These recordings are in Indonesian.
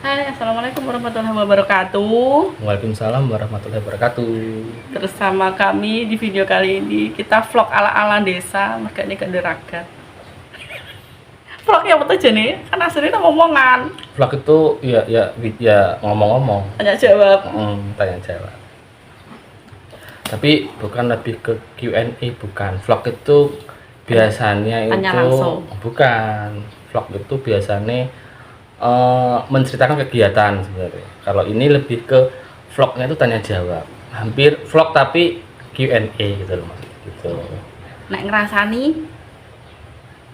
Hai, Assalamualaikum warahmatullahi wabarakatuh. Waalaikumsalam warahmatullahi wabarakatuh. Bersama kami di video kali ini kita vlog ala-ala desa, makanya ke Deragat. Vlognya apa aja nih? Kan aslinya ngomongan. Vlog itu ya ngomong-ngomong. Tanya jawab. Tanya jawab. Tapi bukan lebih ke Q&A, bukan. Vlog itu biasanya Tanya itu langsung. bukan. Vlog itu biasanya menceritakan kegiatan sebenarnya. Kalau ini lebih ke vlognya itu tanya jawab. Hampir vlog tapi Q&A gitu loh Mas. Gitu. Nek ngerasani,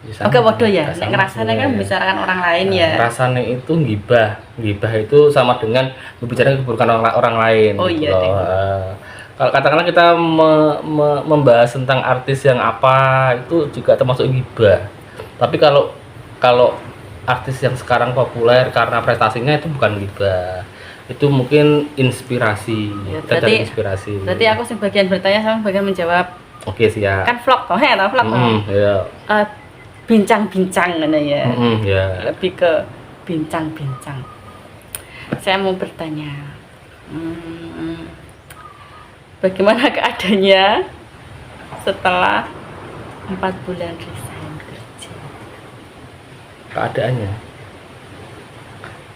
Bisa oke bodoh ya. sama Nek ngerasani kan ya. membicarakan orang lain ya. Rasanya itu gibah itu sama dengan membicarakan keburukan orang lain Oh gitu iya loh. deh. Kalau katakanlah kita membahas tentang artis yang apa, itu juga termasuk gibah. Tapi kalau artis yang sekarang populer karena prestasinya, itu bukan gibah, itu mungkin inspirasi. Ya, Kita cari inspirasi. berarti aku sebagian bertanya sama bagian menjawab. Oke, siap. Kan vlog toh ya, vlog toh. Ya. Bincang-bincang gitu ya. Ya. Lebih ke bincang-bincang. Saya mau bertanya, bagaimana keadaannya setelah 4 bulan resign kerja? Keadaannya,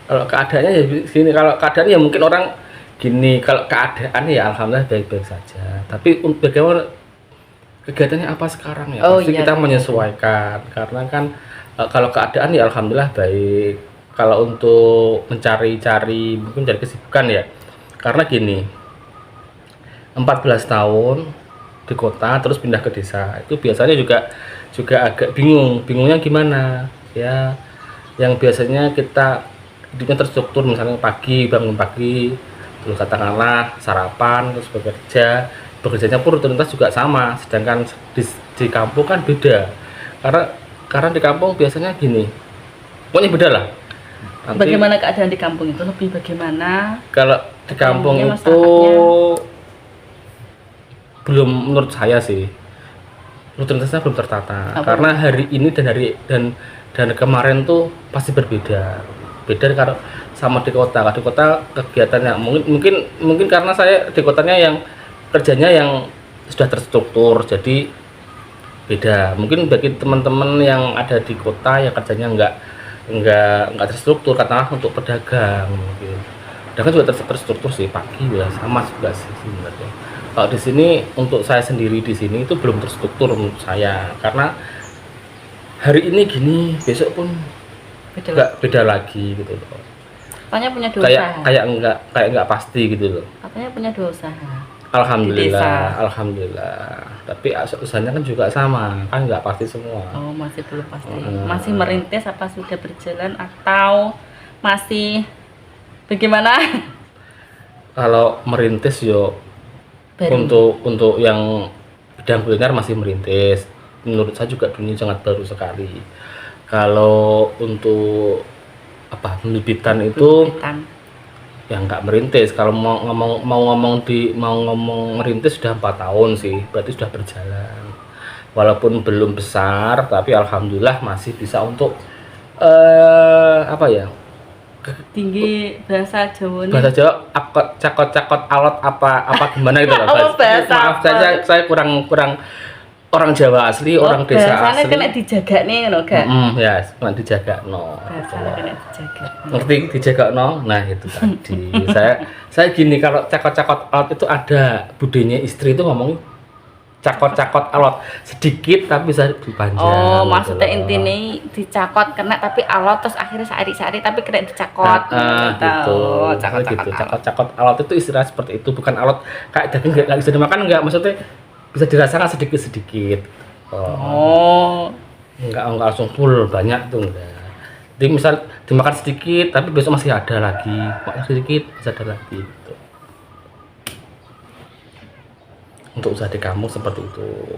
kalau keadaannya ya gini, kalau keadaan ya mungkin orang gini, kalau keadaan ya alhamdulillah baik-baik saja, tapi bagaimana kegiatannya apa sekarang ya, Oh, pasti iya, kita iya. menyesuaikan, karena kan kalau keadaan ya alhamdulillah baik. Kalau untuk mencari-cari mungkin cari kesibukan ya, karena gini, 14 tahun di kota terus pindah ke desa itu biasanya juga agak bingungnya gimana ya. Yang biasanya kita hidupnya terstruktur, misalnya bangun pagi, terus katakanlah sarapan, terus bekerjanya pun rutinitas juga sama, sedangkan di kampung kan beda, karena di kampung biasanya gini, pokoknya beda lah. Nanti, Bagaimana keadaan di kampung itu, lebih bagaimana? kalau di kampung Umumnya itu masyarakatnya. belum, menurut saya sih rutinitasnya belum tertata. Apa? Karena hari ini dan kemarin tuh pasti berbeda kalau sama di kota. Kalau di kota kegiatannya mungkin karena saya di kotanya yang kerjanya yang sudah terstruktur, jadi beda. Mungkin bagi teman-teman yang ada di kota yang kerjanya enggak terstruktur, katakanlah untuk pedagang mungkin. Pedagang juga terstruktur sih, pagi ya sama juga sih sebenarnya. Kalau di sini, untuk saya sendiri di sini itu belum terstruktur menurut saya, karena hari ini gini, besok pun beda lagi gitu loh. Katanya punya dua usaha. Kayak enggak pasti gitu loh. Katanya punya 2 usaha. Alhamdulillah. Tapi usahanya kan juga sama, kan nggak pasti semua. Oh, masih belum pasti. Masih merintis apa sudah berjalan atau masih bagaimana? Kalau merintis yo, untuk yang bidang kuliner masih merintis. Menurut saya juga dunia sangat baru sekali. Kalau untuk penerbitan itu ya nggak merintis. Kalau mau ngomong merintis sudah 4 tahun sih, berarti sudah berjalan. Walaupun belum besar, tapi alhamdulillah masih bisa untuk Tinggi bahasa Jawa nih. bahasa Jawa cakot alot apa gimana gitu loh. Oh, bahasa Maaf, apa? saya kurang orang Jawa asli, orang desa bahasanya asli. kena dijaga nih ngono gak? Ya, kena dijaga no. Bahasanya kena dijaga. Ngerti dijaga no. Nah, itu tadi. saya gini, kalau cakot alot itu ada budenya istri itu ngomong cakot alot, sedikit tapi bisa dipanjang. Oh, gitu maksudnya loh. intinya dicakot kena tapi alot, terus akhirnya sehari tapi kena dicakot. Gitu. Cakot alot itu istilah seperti itu, bukan alot kayak daging nggak bisa dimakan, nggak, maksudnya bisa dirasakan sedikit. Enggak langsung full banyak tuh, enggak. Jadi misal dimakan sedikit tapi besok masih ada lagi, makan sedikit bisa ada lagi gitu. Untuk usaha di kampung seperti itu,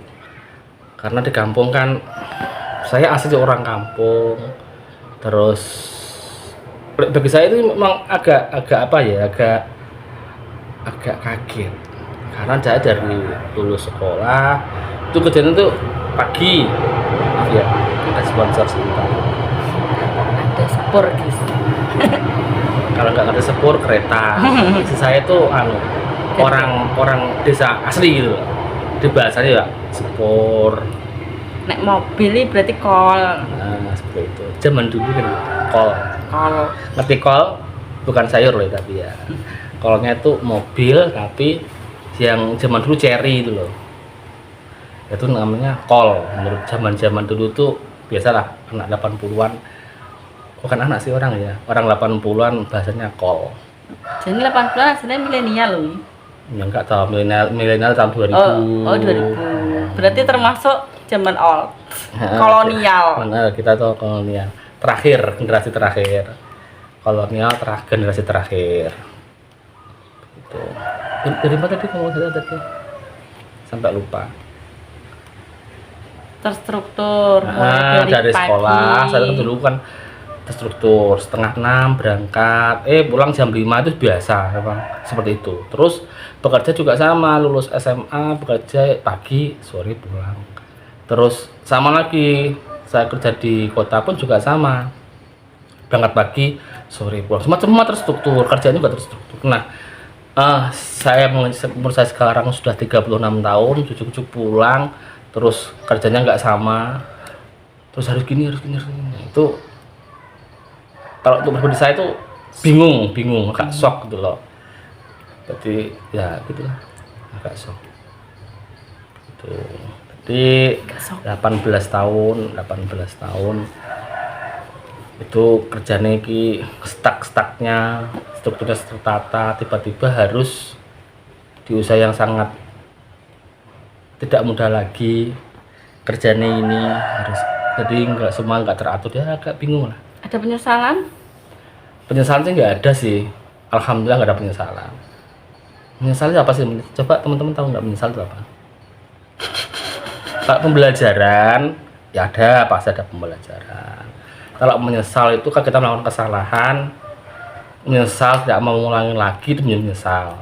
karena di kampung kan saya asli orang kampung, terus bagi saya itu memang agak kaget, karena saya dari lulus sekolah itu kerjaan itu pagi. Maaf ya, ada sponsor sebentar. Ada spor guys. kalau nggak ngerti sepur kereta. Istri saya tuh orang desa asli gitu loh. Di bahasanya ya sepur. Nek mobil ini berarti kol. Nah, seperti itu. Zaman dulu kan kol. Kol. Ngerti kol? Bukan sayur loh tapi ya. Kolnya itu mobil tapi yang zaman dulu cherry itu loh. Itu namanya kol. Menurut zaman dulu tuh biasalah anak 80-an. Bukan anak sih orang ya. Orang 80-an bahasanya kol. Jadi 80-an aslinya milenial loh. Ya enggak tahu milenial tahun 2000. Oh 2000. Berarti termasuk zaman old. Kolonial. Mana kita tuh kolonial. Terakhir, generasi terakhir. Kolonial generasi terakhir. Gitu. Dari mana tadi kamu tadi? Sampai lupa. Terstruktur mulai dari pagi. sekolah. Saya kan dulu kan terstruktur, 5:30 berangkat, pulang jam 5 itu biasa, memang seperti itu. Terus bekerja juga sama, lulus SMA bekerja pagi, sore pulang. Terus sama lagi, saya kerja di kota pun juga sama, berangkat pagi, sore pulang. Semua terstruktur, kerjanya juga terstruktur. Nah, umur saya sekarang sudah 36 tahun, cucu-cucu pulang, terus kerjanya nggak sama, terus harus gini. Itu kalau untuk pribadi saya itu bingung, agak shock gitu loh. Jadi ya gitulah, agak shock. Gitu. Jadi 18 tahun itu kerjanya ki stucknya, strukturnya tertata, tiba-tiba harus di usaha yang sangat tidak mudah lagi, kerjanya ini harus, jadi nggak teratur, ya agak bingung lah. Ada penyesalan? Penyesalan sih nggak ada sih, alhamdulillah nggak ada penyesalan. Penyesalan apa sih? Coba teman-teman tahu nggak menyesal itu apa? Kalau pembelajaran ya ada, pasti ada pembelajaran. Kalau menyesal itu kan kita melakukan kesalahan, menyesal tidak mau mengulangi lagi, itu menyesal.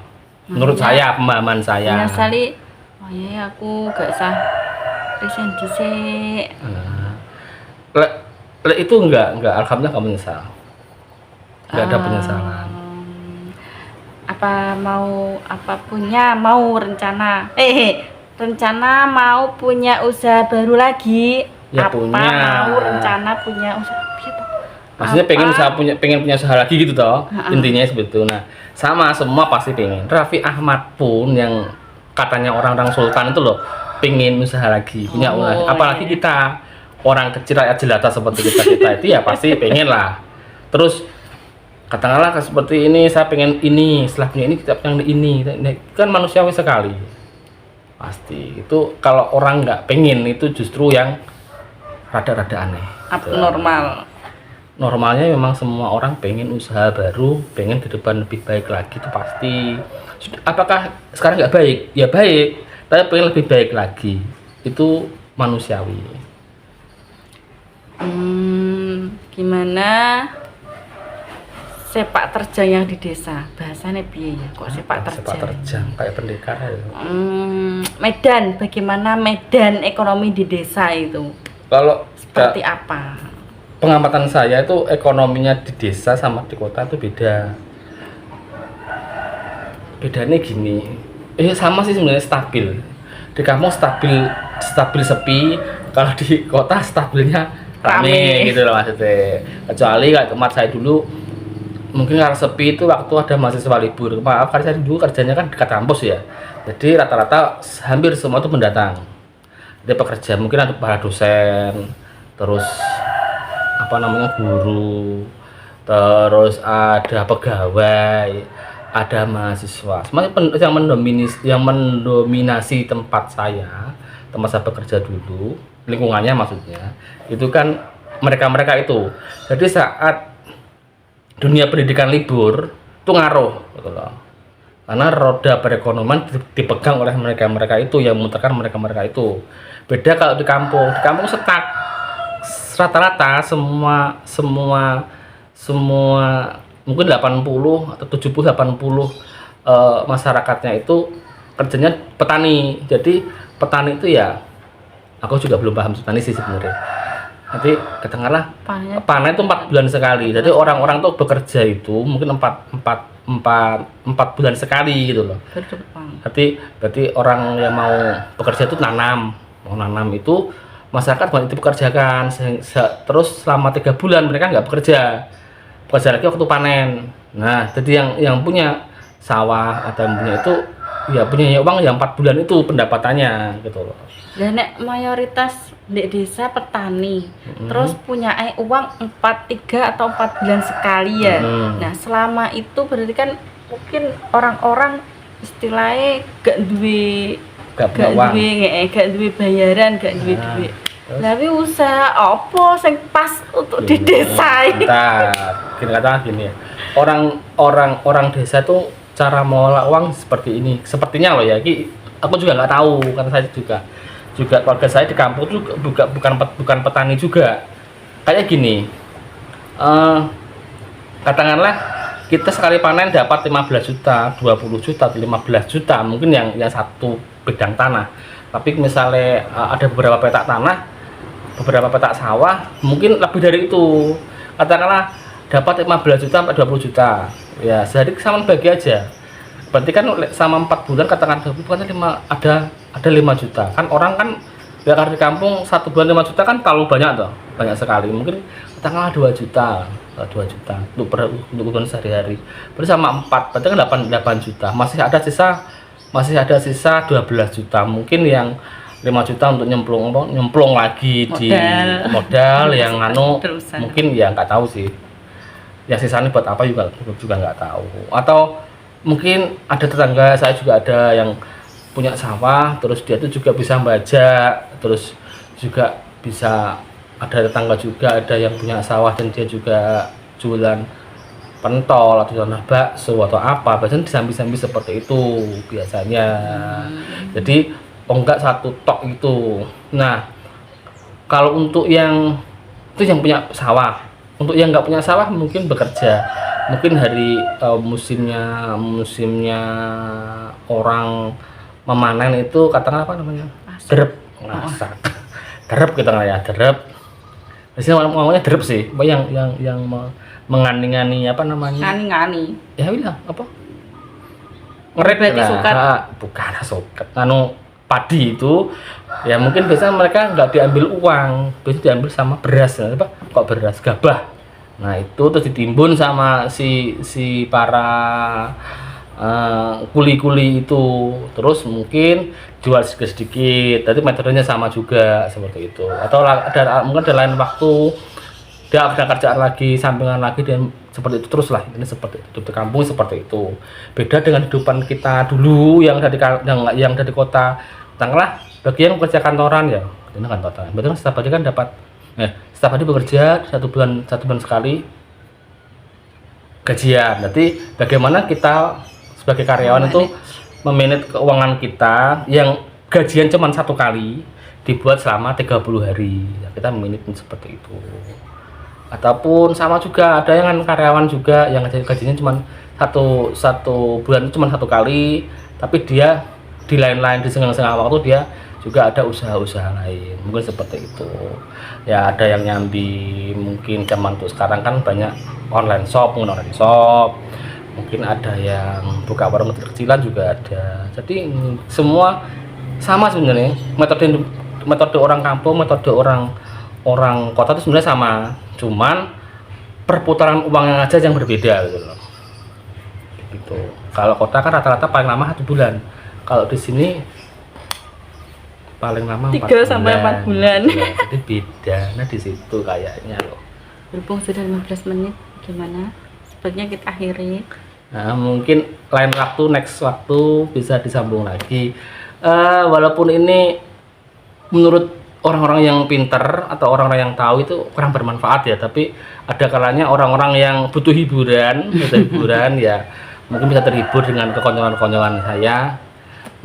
Menurut saya, pemahaman saya. Menyesali, oh iya aku gak usah resign dhisik. Itu enggak, alhamdulillah nggak menyesal. Nggak ada penyesalan. Rencana mau punya usaha baru lagi. Ya, mau rencana punya usaha gitu. Maksudnya pengen punya usaha lagi gitu toh. Intinya sebetulnya. Nah, sama semua pasti pengen. Raffi Ahmad pun yang katanya orang-orang sultan itu loh, pengen usaha lagi, punya usaha. Apalagi kita orang kecil rakyat jelata seperti kita itu ya pasti pengen lah. Terus katakanlah seperti ini, saya pengen ini, setelah punya ini kita pengen ini, kan manusiawi sekali. Pasti itu kalau orang nggak pengen itu justru yang rada-rada aneh. Abnormal. Normalnya memang semua orang pengen usaha baru, pengen ke depan lebih baik lagi, itu pasti. Apakah sekarang nggak baik? Ya baik, tapi pengen lebih baik lagi. Itu manusiawi. Gimana sepak terjang yang di desa? Bahasanya piye ya? Kok sepak terjang? Kayak pendekar ya. Medan, bagaimana medan ekonomi di desa itu? Kalau seperti apa? Pengamatan saya itu ekonominya di desa sama di kota itu beda. Bedanya gini, sama sih sebenarnya, stabil. Di kampung stabil sepi, kalau di kota stabilnya rame gitu loh maksudnya. Kecuali kayak tempat saya dulu, mungkin karena sepi itu waktu ada mahasiswa libur. Maaf, karena saya dulu kerjanya kan dekat kampus ya. Jadi rata-rata hampir semua itu pendatang. Dia pekerja, mungkin ada para dosen, terus guru, terus ada pegawai, ada mahasiswa. Semuanya yang mendominasi tempat saya bekerja dulu, lingkungannya maksudnya, itu kan mereka itu. Jadi saat dunia pendidikan libur itu ngaruh gitu loh. Karena roda perekonomian dipegang oleh mereka itu, yang memutarkan mereka itu. Beda kalau di kampung setak. Rata-rata semua mungkin 80 atau 70-80 masyarakatnya itu kerjanya petani. Jadi petani itu ya, aku juga belum paham petani sih sebenarnya. nanti katakanlah Panennya panen itu 4 bulan sekali. Jadi orang-orang tuh bekerja itu mungkin 4 bulan sekali gitu loh. baru dapat panen. Berarti orang yang mau bekerja itu mau nanam itu masyarakat banyak dipekerjakan terus selama 3 bulan mereka nggak bekerja lagi waktu panen. Nah jadi yang punya sawah atau yang punya itu ya punya uang yang 4 bulan itu pendapatannya gitu loh. Dan nek mayoritas di desa petani, terus punya uang 3 atau 4 bulan sekali ya. Nah selama itu berarti kan mungkin orang-orang istilahnya gak duwe bayaran, gak duwe duit. Tapi usaha apa sing pas untuk di desa ini? Katakan gini ya. Orang desa tuh cara mengolah uang seperti ini. Sepertinya loh ya. Aku juga nggak tahu karena saya juga keluarga saya di kampung juga bukan petani juga. Kayak gini. Katakanlah kita sekali panen dapat 15 juta, 20 juta, 15 juta mungkin yang satu bidang tanah. Tapi misalnya ada beberapa petak tanah, beberapa petak sawah mungkin lebih dari itu, katakanlah dapat 15 juta sampai 20 juta ya, sehari sama bagi aja, berarti kan sama 4 bulan katakan 20 bulan ada 5 juta kan. Orang kan ya kalau di kampung 1 bulan 5 juta kan terlalu banyak tuh, banyak sekali. Mungkin katakanlah 2 juta untuk kebutuhan sehari-hari, berarti sama 4 berarti kan 8 juta, masih ada sisa 12 juta. Mungkin yang 5 juta untuk nyemplung lagi di modal yang mungkin ya nggak tahu sih yang sisanya buat apa juga nggak tahu. Atau mungkin ada tetangga saya juga ada yang punya sawah, terus dia tuh juga bisa membajak, terus juga bisa ada tetangga juga ada yang punya sawah dan dia juga jualan pentol atau jualan bakso atau apa, biasanya disambi-sambi seperti itu biasanya. Jadi enggak satu tok itu. Nah, kalau untuk yang itu yang punya sawah, untuk yang nggak punya sawah mungkin bekerja, mungkin hari musimnya orang memanen itu katakan apa namanya, derep, derep kita nggak ya, derep. Biasanya ngomongnya derep sih, yang mengani-ngani apa namanya? Ngani-ngani. Ya bilang apa? Ngerep lah, bukan sokat. Padi itu ya mungkin biasanya mereka nggak diambil uang, biasanya diambil sama beras, apa kok beras gabah. Nah itu terus ditimbun sama si para kuli-kuli itu, terus mungkin jual sedikit. Tapi metodenya sama juga seperti itu. Atau mungkin ada lain waktu dia ada kerjaan lagi, sampingan lagi, dan seperti itu terus lah. Ini seperti itu, hidup di kampung seperti itu. Beda dengan kehidupan kita dulu yang dari kota. Katakanlah bagi yang bekerja kantoran ya, ini kantoran. Berarti kan setiap hari kan dapat, setiap hari bekerja 1 bulan sekali gajian. Berarti bagaimana kita sebagai karyawan itu memanage keuangan kita yang gajian cuma 1 kali dibuat selama 30 hari. Ya, kita memanage seperti itu. Ataupun sama juga ada yang karyawan juga yang gajinya cuma satu bulan cuma 1 kali, tapi dia di lain-lain di senggang-senggang waktu dia juga ada usaha-usaha lain, mungkin seperti itu ya. Ada yang nyambi, mungkin zaman untuk sekarang kan banyak online shop, mungkin ada yang buka warung kecil-kecilan juga ada. Jadi semua sama sebenarnya, metode orang kampung, metode orang kota itu sebenarnya sama, cuman perputaran uangnya aja yang berbeda gitu loh. Gitu. Kalau kota kan rata-rata paling lama 1 bulan. Kalau di sini paling lama 3 sampai 4 bulan. Ya, jadi beda. Nah di situ kayaknya loh. Berhubung sudah 15 menit, gimana? Sepertinya kita akhiri. Nah, mungkin lain waktu, next waktu bisa disambung lagi. Walaupun ini menurut orang-orang yang pinter atau orang-orang yang tahu itu kurang bermanfaat ya, tapi ada kalanya orang-orang yang butuh hiburan ya, mungkin bisa terhibur dengan kekonyolan-konyolan saya.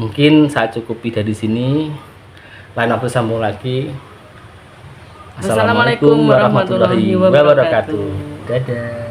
Mungkin saya cukupi dari sini. Lain waktu sambung lagi. Assalamualaikum warahmatullahi wabarakatuh. Dadah.